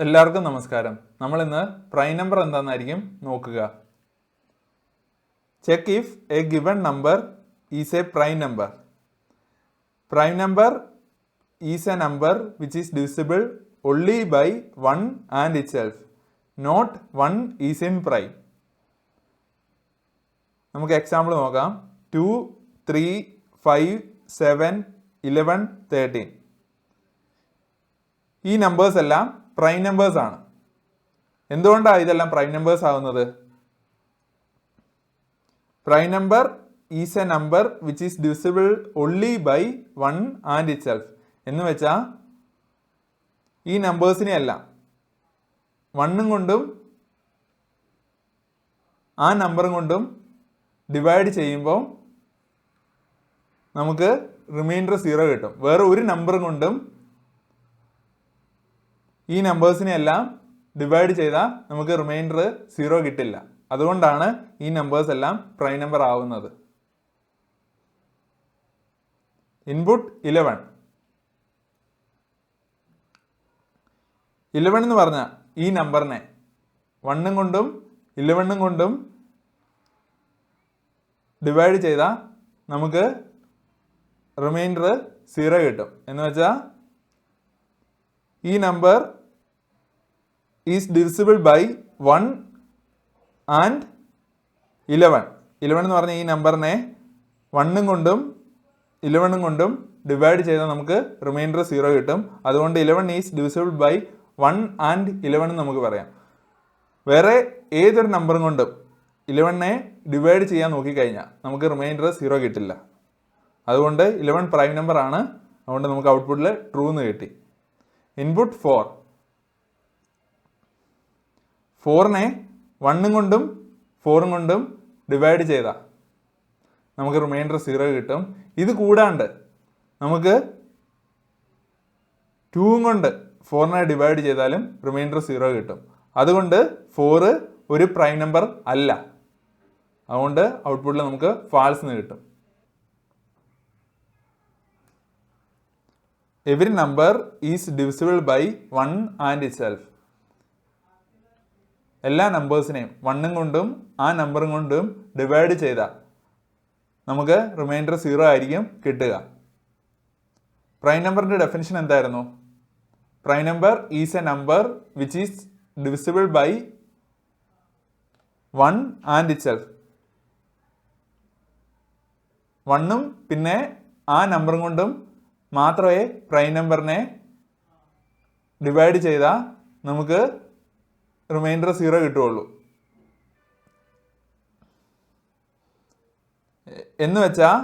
എല്ലാവർക്കും നമസ്കാരം. നമ്മൾ ഇന്ന് പ്രൈം നമ്പർ എന്താണെന്നായിരിക്കും നോക്കുക. Check if A given number is A prime number. Prime number is a number which is divisible only by 1 and itself. Not 1 is in prime. നമുക്ക് example നോക്കാം. 2, 3, 5, 7, 11, 13. ഈ numbers എല്ലാം prime numbers ആണ്. എന്തുകൊണ്ടാണ് ഇതെല്ലാം prime numbers ആവുന്നത്? Prime number is a number which is divisible only by 1 and itself. എന്ന് വെച്ചാൽ ഈ നമ്പേഴ്സിനെ എല്ലാം വണ്ണും കൊണ്ടും ആ നമ്പറും കൊണ്ടും ഡിവൈഡ് ചെയ്യുമ്പോൾ നമുക്ക് റിമൈൻഡർ 0 കിട്ടും. വേറെ ഒരു നമ്പറും കൊണ്ടും ഈ നമ്പേഴ്സിനെ എല്ലാം ഡിവൈഡ് ചെയ്താൽ നമുക്ക് റിമൈൻഡർ 0 കിട്ടില്ല. അതുകൊണ്ടാണ് ഈ നമ്പേഴ്സ് എല്ലാം പ്രൈം നമ്പർ ആവുന്നത്. ഇൻപുട്ട് 11 എന്ന് പറഞ്ഞാൽ ഈ നമ്പറിനെ 1 കൊണ്ടും 11 കൊണ്ടും ഡിവൈഡ് ചെയ്താൽ നമുക്ക് റിമൈൻഡർ 0 കിട്ടും. എന്ന് വെച്ചാൽ ഈ number is divisible by 1 and 11. 11 എന്ന് പറഞ്ഞാൽ ഈ നമ്പറിനെ 1 കൊണ്ടും 11 കൊണ്ടും ഡിവൈഡ് ചെയ്താൽ നമുക്ക് റിമൈൻഡർ 0 കിട്ടും. അതുകൊണ്ട് 11 ഈസ് ഡിവിസിബിൾ ബൈ 1 ആൻഡ് 11 നമുക്ക് പറയാം. വേറെ ഏതൊരു നമ്പറും കൊണ്ടും 11നെ ഡിവൈഡ് ചെയ്യാൻ നോക്കിക്കഴിഞ്ഞാൽ നമുക്ക് റിമൈൻഡർ 0 കിട്ടില്ല. അതുകൊണ്ട് 11 പ്രൈം നമ്പർ ആണ്. അതുകൊണ്ട് നമുക്ക് ഔട്ട്പുട്ടിൽ ട്രൂ എന്ന് കിട്ടി. ഇൻപുട്ട് 4നെ 1 കൊണ്ടും 4 കൊണ്ടും ഡിവൈഡ് ചെയ്താൽ നമുക്ക് റിമൈൻഡർ 0 കിട്ടും. ഇത് കൂടാണ്ട് നമുക്ക് 2 കൊണ്ട് 4നെ ഡിവൈഡ് ചെയ്താലും റിമൈൻഡർ 0 കിട്ടും. അതുകൊണ്ട് 4 ഒരു പ്രൈം നമ്പർ അല്ല. അതുകൊണ്ട് ഔട്ട്പുട്ടിൽ നമുക്ക് ഫാൾസ് എന്ന് കിട്ടും. Every number is divisible by 1 and itself. എല്ലാ നമ്പേഴ്സിനെയും 1 കൊണ്ടും ആ നമ്പറും കൊണ്ടും ഡിവൈഡ് ചെയ്താൽ നമുക്ക് റിമൈൻഡർ 0 ആയിരിക്കും കിട്ടുക. പ്രൈം നമ്പറിന്റെ ഡെഫിനിഷൻ എന്തായിരുന്നു? Prime number is a number which is divisible by 1 and itself. 1ഉം പിന്നെ ആ നമ്പറും കൊണ്ടും മാത്രമേ പ്രൈം നമ്പറിനെ ഡിവൈഡ് ചെയ്താൽ നമുക്ക് റിമൈൻഡർ 0 കിട്ടുകയുള്ളൂ. എന്ന് വെച്ചാൽ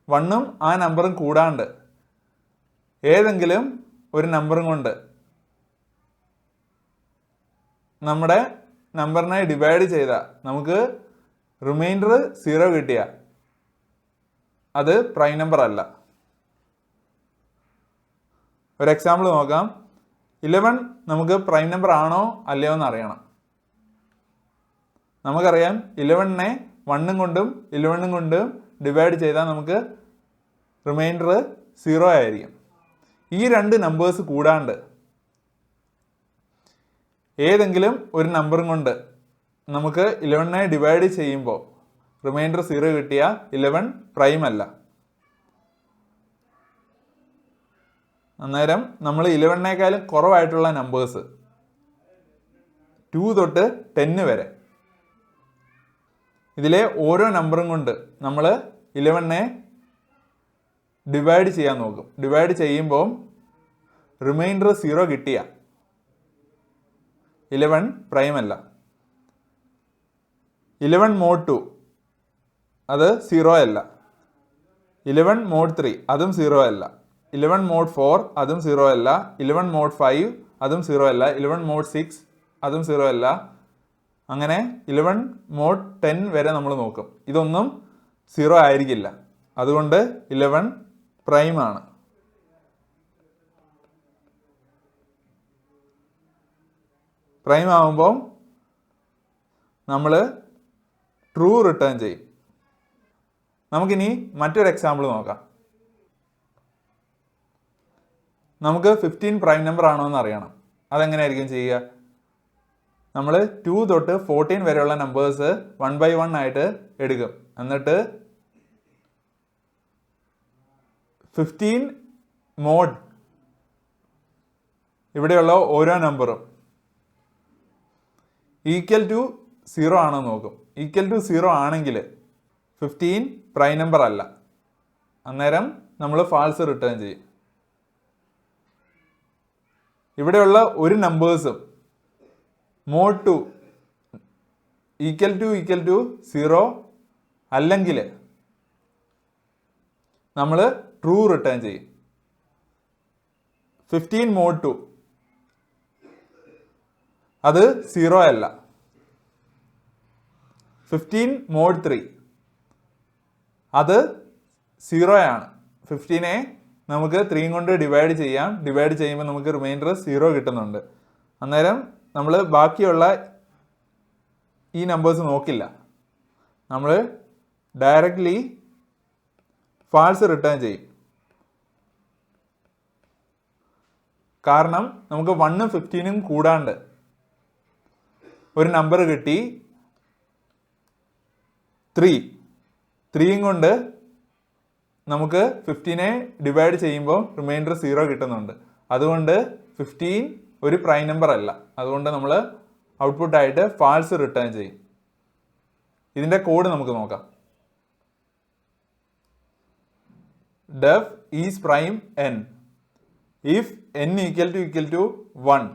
1ഉം ആ നമ്പറും കൂടാണ്ട് ഏതെങ്കിലും ഒരു നമ്പറും കൊണ്ട് നമ്മുടെ നമ്പറിനെ ഡിവൈഡ് ചെയ്താൽ നമുക്ക് റിമൈൻഡർ 0 കിട്ടിയ അത് പ്രൈം നമ്പർ അല്ല. ഒരു എക്സാമ്പിൾ നോക്കാം. 11 നമുക്ക് പ്രൈം നമ്പർ ആണോ അല്ലയോ എന്ന് അറിയണം. നമുക്കറിയാം 11നെ 1 കൊണ്ടും 11 കൊണ്ടും ഡിവൈഡ് ചെയ്താൽ നമുക്ക് റിമൈൻഡർ 0 ആയിരിക്കും. ഈ രണ്ട് നമ്പേഴ്സ് കൂടാണ്ട് ഏതെങ്കിലും ഒരു നമ്പറും കൊണ്ട് നമുക്ക് 11നെ ഡിവൈഡ് ചെയ്യുമ്പോൾ റിമൈൻഡർ 0 കിട്ടിയ 11 പ്രൈം അല്ല. അന്നേരം നമ്മൾ 11നേക്കാളും കുറവായിട്ടുള്ള നമ്പേഴ്സ് 2 തൊട്ട് 10 വരെ ഇതിലെ ഓരോ നമ്പറും കൊണ്ട് നമ്മൾ 11നെ ഡിവൈഡ് ചെയ്യാൻ നോക്കും. ഡിവൈഡ് ചെയ്യുമ്പോൾ റിമൈൻഡർ 0 കിട്ടിയ 11 പ്രൈം അല്ല. 11 mod 2 അത് 0 അല്ല. 11 mod 3 അതും 0 അല്ല. 11 mod 4 അതും 0 അല്ല. 11 mod 5 അതും 0 അല്ല. 11 mod 6 അതും 0 അല്ല. അങ്ങനെ 11 mod 10 വരെ നമ്മൾ നോക്കും. ഇതൊന്നും 0 ആയിരിക്കില്ല. അതുകൊണ്ട് 11 പ്രൈം ആണ്. പ്രൈം ആകുമ്പോൾ നമ്മൾ ട്രൂ റിട്ടേൺ ചെയ്യും. നമുക്കിനി മറ്റൊരു എക്സാമ്പിൾ നോക്കാം. നമുക്ക് 15 പ്രൈം നമ്പർ ആണോ എന്ന് അറിയണം. അതെങ്ങനെയായിരിക്കും ചെയ്യുക? നമ്മൾ 2 തൊട്ട് 14 വരെയുള്ള നമ്പേഴ്സ് 1 by 1 ആയിട്ട് എടുക്കും. എന്നിട്ട് 15 മോഡ് ഇവിടെയുള്ള ഓരോ നമ്പറും ഈക്വൽ ടു 0 ആണോ നോക്കും. ഈക്വൽ ടു 0 ആണെങ്കിൽ 15 പ്രൈം നമ്പർ അല്ല. അന്നേരം നമ്മൾ ഫാൾസ് റിട്ടേൺ ചെയ്യും. ഇവിടെയുള്ള ഒരു നമ്പേഴ്സും മോഡ് 2 ഈക്വൽ ടു 0 അല്ലെങ്കിൽ നമ്മൾ ട്രൂ റിട്ടേൺ ചെയ്യും. 15 മോഡ് 2 അത് 0 അല്ല. 15 മോഡ് 3 അത് 0 ആണ്. 15നെ നമുക്ക് 3 കൊണ്ട് ഡിവൈഡ് ചെയ്യാം. ഡിവൈഡ് ചെയ്യുമ്പോൾ നമുക്ക് റിമൈൻഡർ 0 കിട്ടുന്നുണ്ട്. അന്നേരം നമ്മൾ ബാക്കിയുള്ള ഈ നമ്പേഴ്സ് നോക്കില്ല. നമ്മൾ ഡയറക്റ്റ്ലി ഫാൾസ് റിട്ടേൺ ചെയ്യും. കാരണം നമുക്ക് 1ഉം 15ഉം കൂടാണ്ട് ഒരു നമ്പർ കിട്ടി 3യും കൊണ്ട് നമുക്ക് 15നെ ഡിവൈഡ് ചെയ്യുമ്പോൾ റിമൈൻഡർ 0 കിട്ടുന്നുണ്ട്. അതുകൊണ്ട് 15 ഒരു പ്രൈം നമ്പർ അല്ല. അതുകൊണ്ട് നമ്മൾ ഔട്ട്പുട്ടായിട്ട് ഫാൾസ് റിട്ടേൺ ചെയ്യും. ഇതിൻ്റെ കോഡ് നമുക്ക് നോക്കാം. Def is prime n if n equal to 1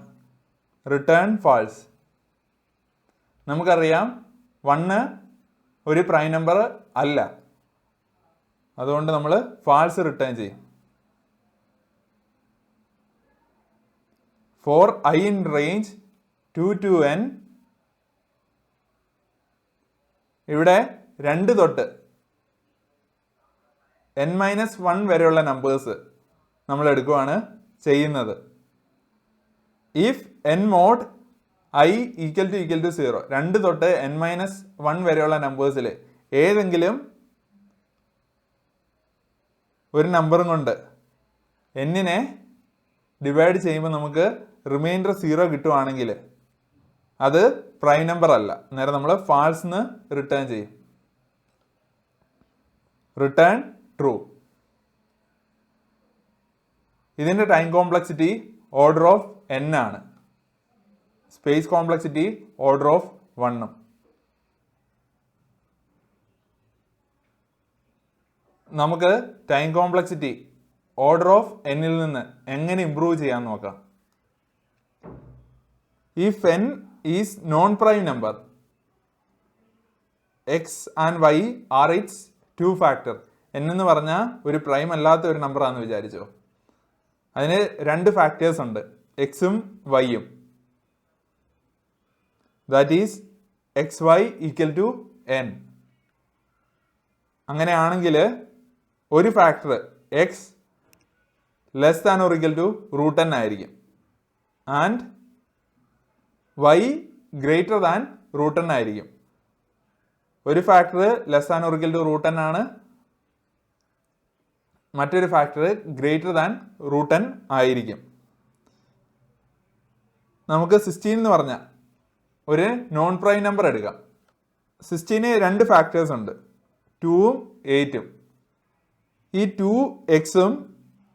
return false. നമുക്കറിയാം 1 ഒരു പ്രൈം നമ്പർ അല്ല. അതുകൊണ്ട് നമ്മൾ ഫാൾസ് റിട്ടേൺ ചെയ്യും. For I in range 2 to n ഇവിടെ 2 തൊട്ട് n-1 വരെയുള്ള നമ്പേഴ്സ് നമ്മൾ എടുക്കുകയാണ് ചെയ്യുന്നത്. If n mod i equal to 0 2 തൊട്ട് n-1 വരെയുള്ള നമ്പേഴ്സിൽ ഏതെങ്കിലും ഒരു നമ്പറും കൊണ്ട് എന്നിനെ ഡിവൈഡ് ചെയ്യുമ്പോൾ നമുക്ക് റിമൈൻഡർ 0 കിട്ടുവാണെങ്കിൽ അത് പ്രൈം നമ്പർ അല്ല. നേരെ നമ്മൾ ഫാൾസ് റിട്ടേൺ ചെയ്യും. Return true. ഇതിൻ്റെ time complexity order of n ആണ്. Space complexity order of 1. നമുക്ക് ടൈം കോംപ്ലക്സിറ്റി ഓർഡർ ഓഫ് എന്നിൽ നിന്ന് എങ്ങനെ ഇംപ്രൂവ് ചെയ്യാൻ നോക്കാം. If n is non prime number x and y are its 2 factor. n എന്ന് പറഞ്ഞാൽ ഒരു പ്രൈം അല്ലാത്ത ഒരു നമ്പർ ആണെന്ന് വിചാരിച്ചോ. അതിന് 2 ഫാക്ടേഴ്സ് ഉണ്ട്, എക്സും വൈയും. That is xy equal to n. അങ്ങനെയാണെങ്കിൽ ഒരു factor X less than or equal to √n ആയിരിക്കും and Y greater than √n ആയിരിക്കും. ഒരു factor less than or equal to √n ആണ്, മറ്റൊരു ഫാക്ടർ ഗ്രേറ്റർ ദാൻ √n ആയിരിക്കും. നമുക്ക് 16 എന്ന് പറഞ്ഞ ഒരു നോൺ പ്രൈം നമ്പർ എടുക്കാം. 16 2 ഫാക്ടേഴ്സ് ഉണ്ട്, 2ഉം 8ഉം. ഈ 2x-ഉം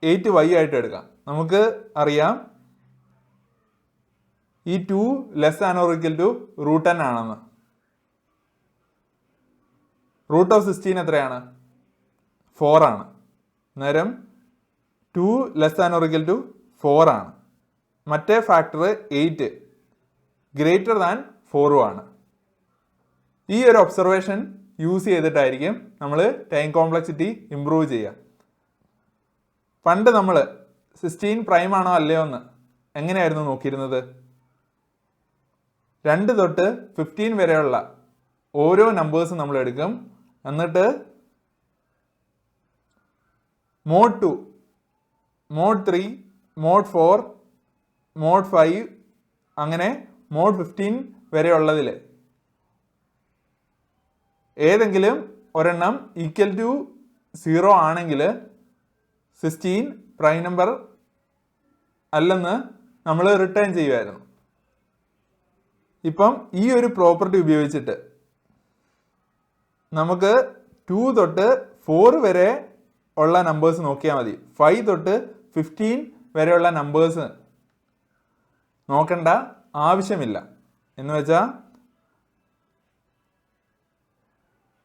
8y ആയിട്ട് എടുക്കാം. നമുക്ക് അറിയാം ഈ 2 less than or equal to √n ആണെന്ന്. റൂട്ട് ഓഫ് 16 എത്രയാണ്? 4 ആണ്. അന്നേരം 2 less than or equal to 4 ആണ്. മറ്റേ ഫാക്ടർ 8 ഗ്രേറ്റർ ദാൻ 4 ആണ്. ഈ ഒരു ഒബ്സർവേഷൻ യൂസ് ചെയ്തിട്ടായിരിക്കും നമ്മൾ ടൈം കോംപ്ലക്സിറ്റി ഇംപ്രൂവ് ചെയ്യുക. പണ്ട് നമ്മൾ 16 പ്രൈം ആണോ അല്ലയോ എന്ന് എങ്ങനെയായിരുന്നു നോക്കിയിരുന്നത്? 2 തൊട്ട് 15 വരെയുള്ള ഓരോ നമ്പേഴ്സും നമ്മൾ എടുക്കും. എന്നിട്ട് മോഡ് 2, മോഡ് 3, മോഡ് 4, മോഡ് 5 അങ്ങനെ മോഡ് 15 വരെയുള്ളതിൽ ഏതെങ്കിലും ഒരെണ്ണം ഈക്വൽ ടു 0 ആണെങ്കിൽ 16 പ്രൈം നമ്പർ അല്ലെന്ന് നമ്മൾ റിട്ടേൺ ചെയ്യുമായിരുന്നു. ഇപ്പം ഈ ഒരു പ്രോപ്പർട്ടി ഉപയോഗിച്ചിട്ട് നമുക്ക് 2 തൊട്ട് 4 വരെ ഉള്ള നമ്പേഴ്സ് നോക്കിയാൽ മതി. 5 തൊട്ട് 15 വരെയുള്ള നമ്പേഴ്സ് നോക്കണ്ട ആവശ്യമില്ല. എന്ന് വെച്ചാൽ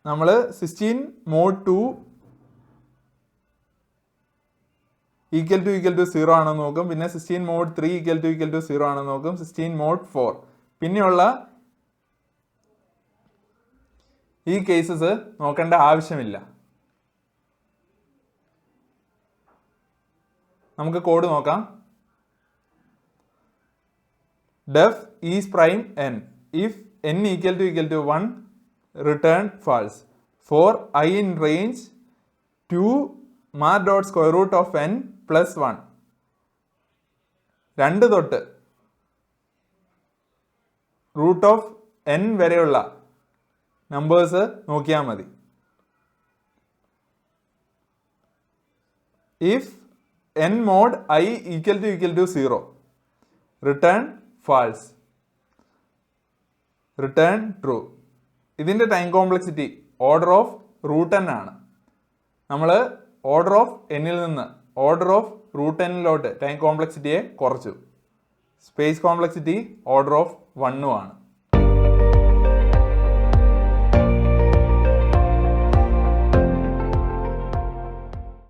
നമ്മൾ 16 mod 2 ഈക്വൽ ടു 0 ആണെന്ന് നോക്കും. പിന്നെ 16 mod 3 ഈക്വൽ ടു 0 ആണെന്ന് നോക്കും. 16 mod 4 പിന്നെയുള്ള ഈ കേസസ് നോക്കേണ്ട ആവശ്യമില്ല. നമുക്ക് കോഡ് നോക്കാം. def is prime n if n equal to 1 return false. For I in range 2 mar dot square root of n plus 1. 2 തൊട്ട് റൂട്ട് ഓഫ് n വരെയുള്ള നമ്പേഴ്സ് നോക്കിയാൽ മതി. if n mod I equal to 0 return false, return true. ഇതിൻ്റെ time complexity order of root n ആണ്. നമ്മൾ order of എന്നിൽ നിന്ന് order of root എന്നിലോട്ട് ടൈം കോംപ്ലക്സിറ്റിയെ കുറച്ചു. സ്പേസ് കോംപ്ലക്സിറ്റി ഓർഡർ ഓഫ് 1 ആണ്.